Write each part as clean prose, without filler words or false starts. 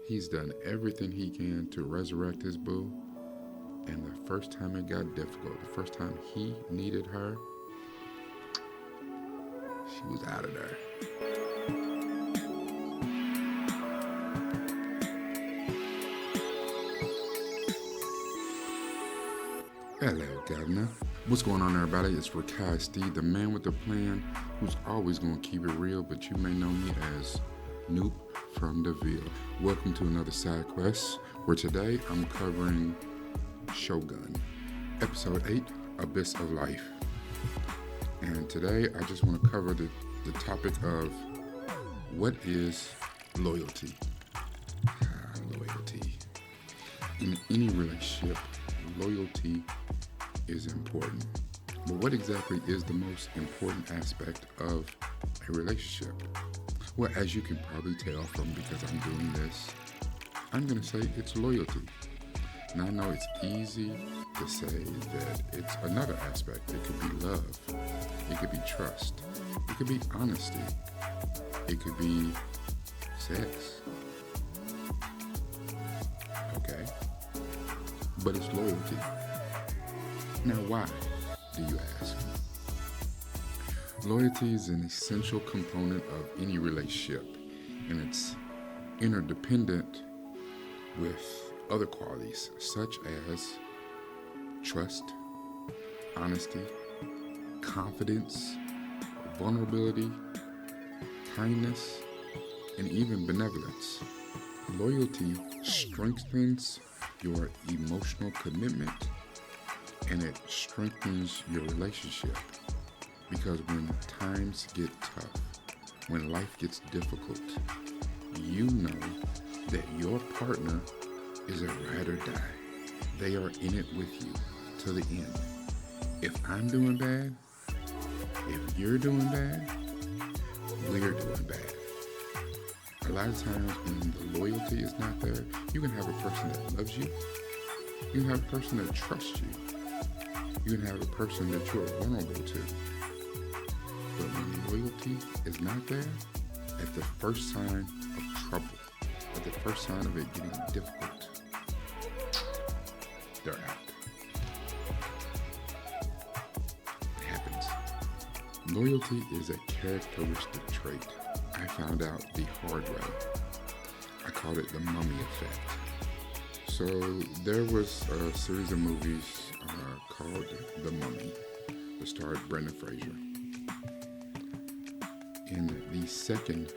He's done everything he can to resurrect his boo. And the first time it got difficult, the first time he needed her, she was out of there. Hello, Governor. What's going on, everybody? It's Rekkai Steve, the man with the plan, who's always going to keep it real, but you may know me as Noop from the Ville. Welcome to another side quest, where today I'm covering Shogun, Episode 8, Abyss of Life. And today I just want to cover the topic of what is loyalty. Loyalty. In any relationship, loyalty is important. But what exactly is the most important aspect of a relationship? Well, as you can probably tell from because I'm doing this, I'm going to say it's loyalty. Now, I know it's easy to say that it's another aspect. It could be love. It could be trust. It could be honesty. It could be sex. Okay? But it's loyalty. Now, why, do you ask? Loyalty is an essential component of any relationship, and it's interdependent with other qualities such as trust, honesty, confidence, vulnerability, kindness, and even benevolence. Loyalty strengthens your emotional commitment, and it strengthens your relationship, because when times get tough, when life gets difficult, you know that your partner is a ride or die. They are in it with you to the end. If I'm doing bad, if you're doing bad, we're doing bad. A lot of times when the loyalty is not there, you can have a person that loves you. You can have a person that trusts you. You can have a person that you're vulnerable to. But when loyalty is not there, at the first sign of trouble, at the first sign of it getting difficult, they're out. It happens. Loyalty is a characteristic trait. I found out the hard way. I called it the mummy effect. So there was a series of movies called The Mummy that starred Brendan Fraser. In the second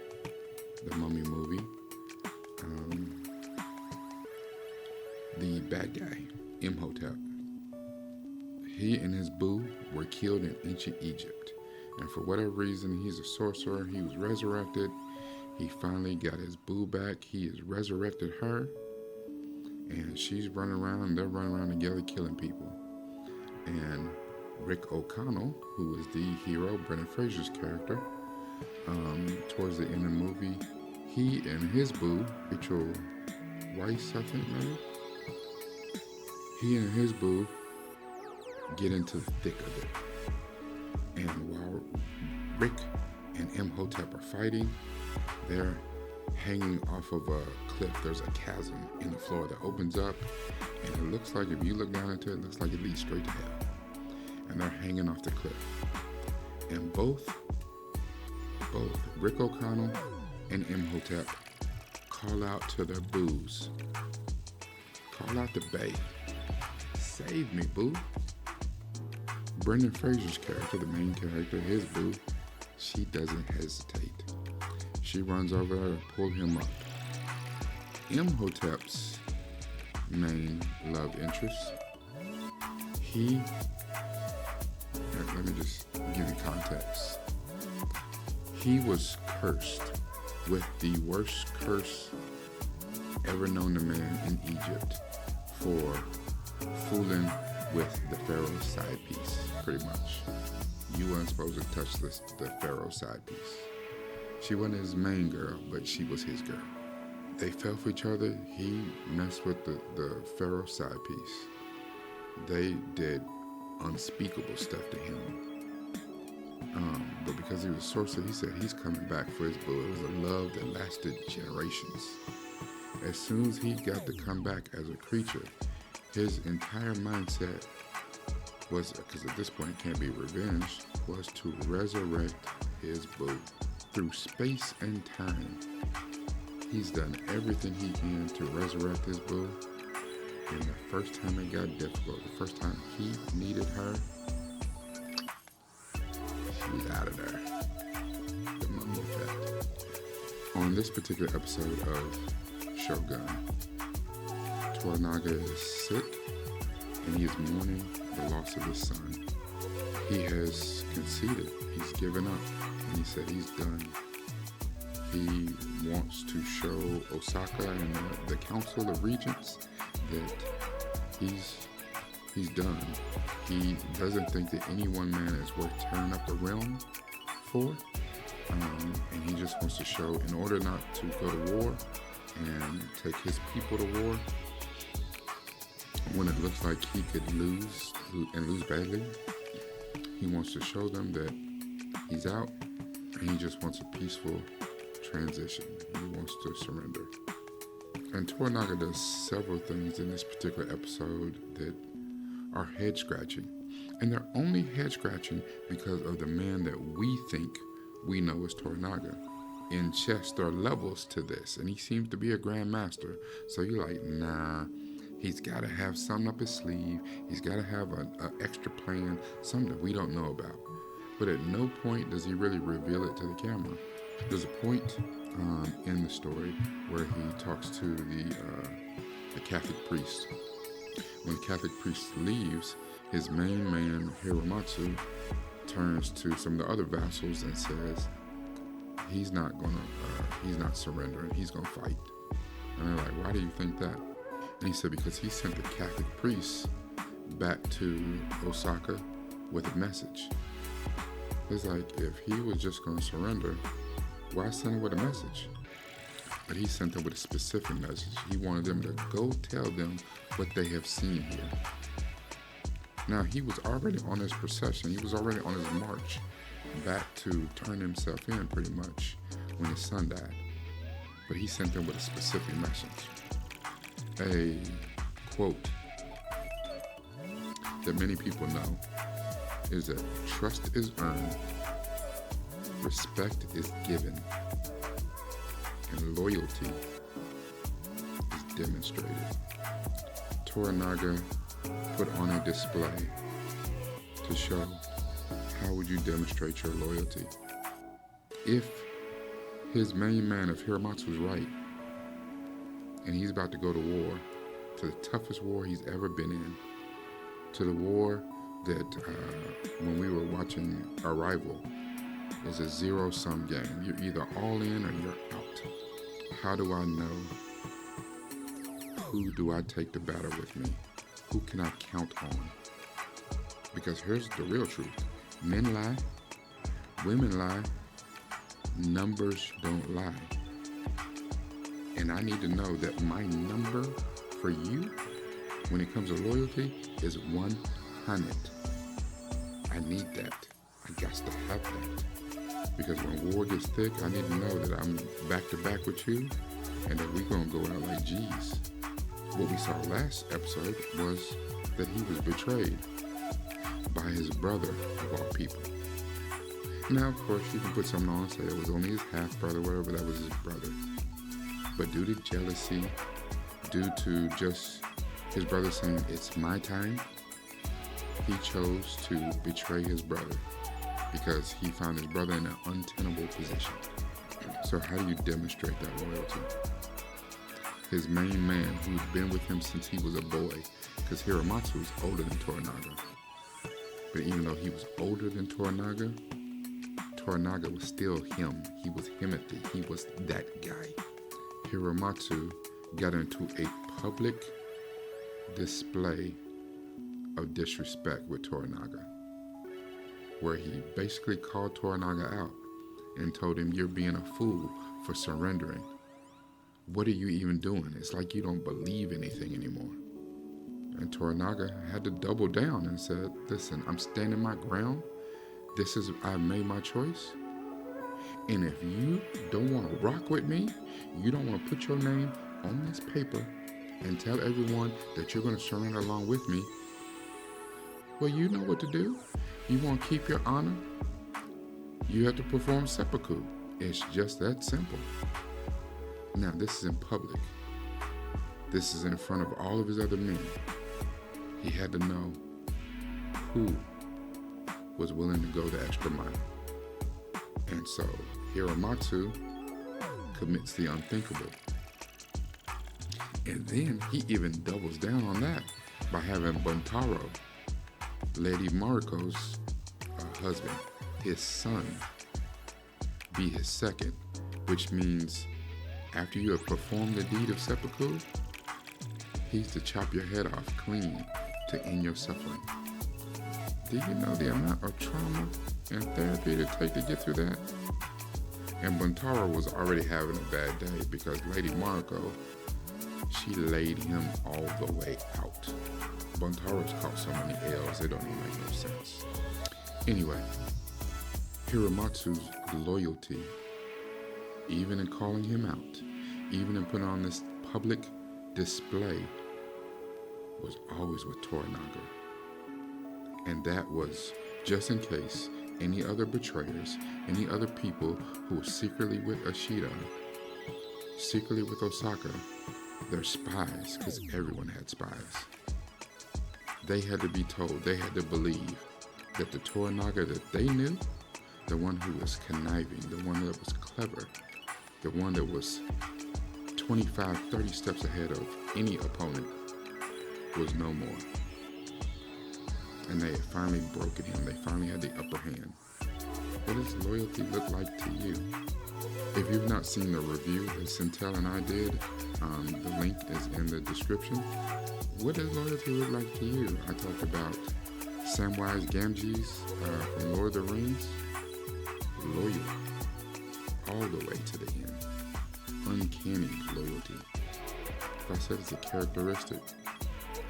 The Mummy movie, the bad guy, Imhotep, he and his boo were killed in ancient Egypt. And for whatever reason, he's a sorcerer. He was resurrected. He finally got his boo back. He has resurrected her. And she's running around, and they're running around together killing people. And Rick O'Connell, who is the hero, Brendan Fraser's character, towards the end of the movie, he and his boo, Rachel Weisz, I think maybe, he and his boo get into the thick of it. And while Rick and Imhotep are fighting, they're hanging off of a cliff. There's a chasm in the floor that opens up, and it looks like, if you look down into it, it looks like it leads straight to hell. And they're hanging off the cliff. And both Rick O'Connell and Imhotep call out to their boos. Call out to bae. Save me, boo. Brendan Fraser's character, the main character, his boo, she doesn't hesitate. She runs over there and pulls him up. Imhotep's main love interest, let me just give you context. He was cursed with the worst curse ever known to man in Egypt for fooling with the Pharaoh's side piece, pretty much. You weren't supposed to touch the Pharaoh's side piece. She wasn't his main girl, but she was his girl. They fell for each other. He messed with the Pharaoh's side piece. They did unspeakable stuff to him. But because he was a sorcerer, he said he's coming back for his boo. It was a love that lasted generations. as soon as he got to come back as a creature, his entire mindset was, because at this point it can't be revenge, was to resurrect his boo. Through space and time, he's done everything he can to resurrect his boo. And the first time it got difficult, the first time he needed her, she was out of there. The mummy effect. On this particular episode of Shogun, Toranaga is sick and he is mourning the loss of his son. He has conceded, he's given up, and he said he's done. He wants to show Osaka and the Council of Regents that he's done. He doesn't think that any one man is worth tearing up the realm for, and he just wants to show, in order not to go to war and take his people to war, when it looks like he could lose and lose badly, he wants to show them that he's out and he just wants a peaceful transition. He wants to surrender. And Toranaga does several things in this particular episode that are head scratching. And they're only head scratching because of the man that we think we know as Toranaga. In chess, there are levels to this, and he seems to be a grandmaster. So you're like, nah, he's got to have something up his sleeve. He's got to have an extra plan, something that we don't know about. But at no point does he really reveal it to the camera. There's a point in the story where he talks to the Catholic priest. When the Catholic priest leaves, his main man, Hiramatsu, turns to some of the other vassals and says, he's not surrendering, he's gonna fight. And they're like, why do you think that? And he said, because he sent the Catholic priest back to Osaka with a message. It's like, if he was just gonna surrender, why send him with a message? But he sent them with a specific message. He wanted them to go tell them what they have seen here. Now, he was already on his procession. He was already on his march back to turn himself in, pretty much, when his son died. But he sent them with a specific message. A quote that many people know is that trust is earned, respect is given, and loyalty is demonstrated. Toranaga put on a display to show how would you demonstrate your loyalty. If his main man of Hiramatsu was right, and he's about to go to war, to the toughest war he's ever been in, to the war that when we were watching Arrival, is a zero-sum game. You're either all in or you're out. How do I know? Who do I take to battle with me? Who can I count on? Because here's the real truth. Men lie, women lie, numbers don't lie. And I need to know that my number for you, when it comes to loyalty, is 100. I need that. I got to have that. Because when war gets thick, I need to know that I'm back to back with you and that we're going to go out like G's. What we saw last episode was that he was betrayed by his brother, of all people. Now, of course, you can put something on and say it was only his half-brother, whatever, that was his brother. But due to jealousy, due to just his brother saying, it's my time, he chose to betray his brother because he found his brother in an untenable position. So how do you demonstrate that loyalty? His main man, who's been with him since he was a boy, because Hiramatsu was older than Toranaga. But even though he was older than Toranaga, Toranaga was still him. He was Himothy. He was that guy. Hiramatsu got into a public display of disrespect with Toranaga, where he basically called Toranaga out and told him, you're being a fool for surrendering. What are you even doing? It's like you don't believe anything anymore. And Toranaga had to double down and said, listen, I'm standing my ground. I've made my choice. And if you don't want to rock with me, you don't want to put your name on this paper and tell everyone that you're going to surrender along with me, well, you know what to do. You want to keep your honor? You have to perform seppuku. It's just that simple. Now, this is in public. This is in front of all of his other men. He had to know who was willing to go the extra mile. And so Hiramatsu commits the unthinkable. And then he even doubles down on that by having Buntaro, Lady Mariko's husband, his son, be his second, which means after you have performed the deed of seppuku, he's to chop your head off clean to end your suffering. Do you know the amount of trauma and therapy it take to get through that? And Buntaro was already having a bad day because Lady Mariko, she laid him all the way out. Buntaro's caught so many L's, they don't even make no sense. Anyway, Hiramatsu's loyalty, even in calling him out, even in putting on this public display, was always with Toranaga. And that was just in case any other betrayers, any other people who were secretly with Ashida, secretly with Osaka, they're spies, because everyone had spies. They had to be told, they had to believe that the Toranaga that they knew, the one who was conniving, the one that was clever, the one that was 25, 30 steps ahead of any opponent, was no more. And they had finally broken him. They finally had the upper hand. What does loyalty look like to you? If you've not seen the review that Syntell and I did, the link is in the description. What does loyalty look like to you? I talked about Samwise Gamgee's from Lord of the Rings. Loyal. All the way to the end. Uncanny loyalty. If I said it's a characteristic,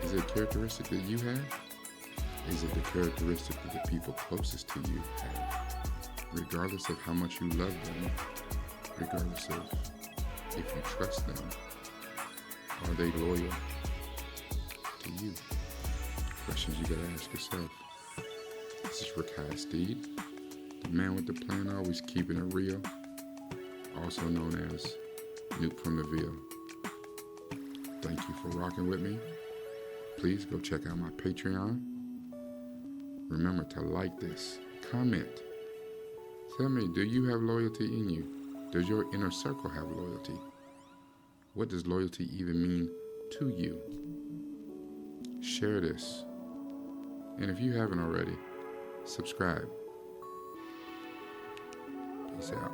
is it a characteristic that you have? Is it the characteristic that the people closest to you have? Regardless of how much you love them, regardless of if you trust them, are they loyal to you? Questions you gotta ask yourself. This is Rekkai Steed, the man with the plan, always keeping it real, also known as Nuke from the Ville. Thank you for rocking with me. Please go check out my Patreon. Remember to like this, comment. Tell me, do you have loyalty in you? Does your inner circle have loyalty? What does loyalty even mean to you? Share this. And if you haven't already, subscribe. Peace out.